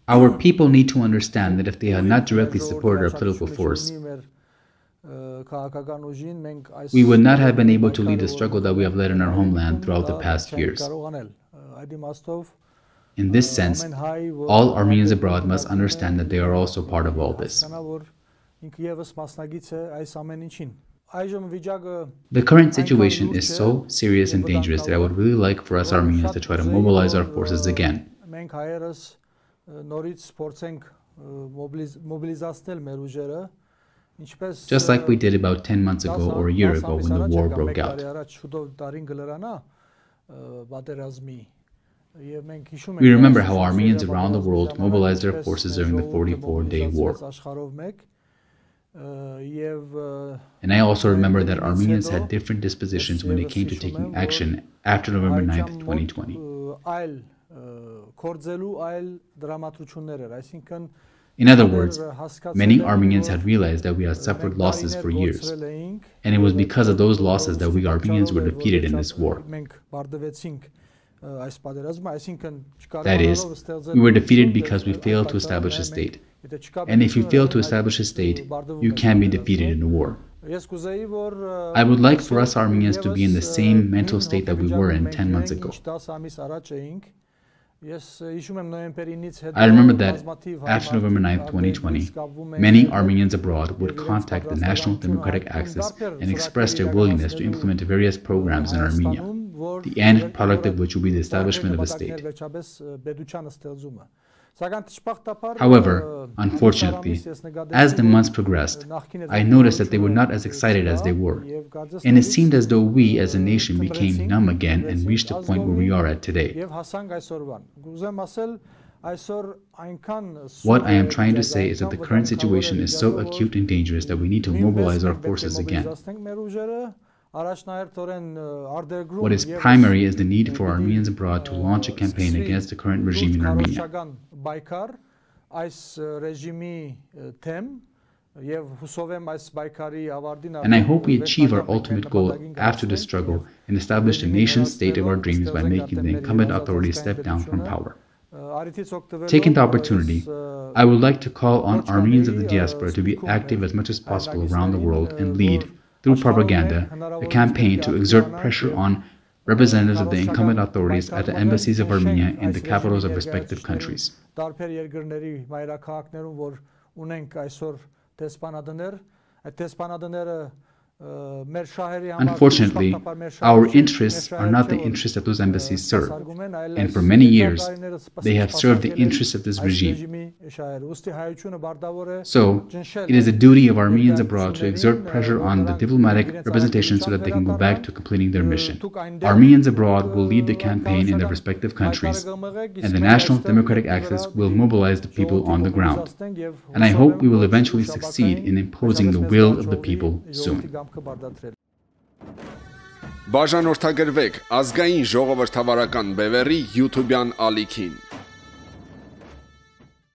Our people need to understand that if they had not directly supported our political force, we would not have been able to lead the struggle that we have led in our homeland throughout the past years. In this sense, all Armenians abroad must understand that they are also part of all this. The current situation is so serious and dangerous that I would really like for us Armenians to try to mobilize our forces again. Just like we did about 10 months ago or a year ago when the war broke out. We remember how Armenians around the world mobilized their forces during the 44-day war. And I also remember that Armenians had different dispositions when it came to taking action after November 9th, 2020. In other words, many Armenians had realized that we had suffered losses for years, and it was because of those losses that we Armenians were defeated in this war. That is, we were defeated because we failed to establish a state. And if you fail to establish a state, you can be defeated in a war. I would like for us Armenians to be in the same mental state that we were in 10 months ago. I remember that after November 9th, 2020, many Armenians abroad would contact the National Democratic Axis and express their willingness to implement various programs in Armenia, the end product of which will be the establishment of a state. However, unfortunately, as the months progressed, I noticed that they were not as excited as they were, and it seemed as though we as a nation became numb again and reached the point where we are at today. What I am trying to say is that the current situation is so acute and dangerous that we need to mobilize our forces again. What is primary is the need for Armenians abroad to launch a campaign against the current regime in Armenia. And I hope we achieve our ultimate goal after the struggle and establish the nation-state of our dreams by making the incumbent authorities step down from power. Taking the opportunity, I would like to call on Armenians of the diaspora to be active as much as possible around the world and lead, through propaganda, a campaign to exert pressure on representatives of the incumbent authorities at the embassies of Armenia in the capitals of respective countries. Unfortunately, our interests are not the interests that those embassies serve, and for many years, they have served the interests of this regime. So, it is a duty of Armenians abroad to exert pressure on the diplomatic representation so that they can go back to completing their mission. Armenians abroad will lead the campaign in their respective countries, and the National Democratic Axis will mobilize the people on the ground. And I hope we will eventually succeed in imposing the will of the people soon. Բաժանորդագրվեք ազգային ժողովրդավարական բևեռի YouTube-յան ալիքին։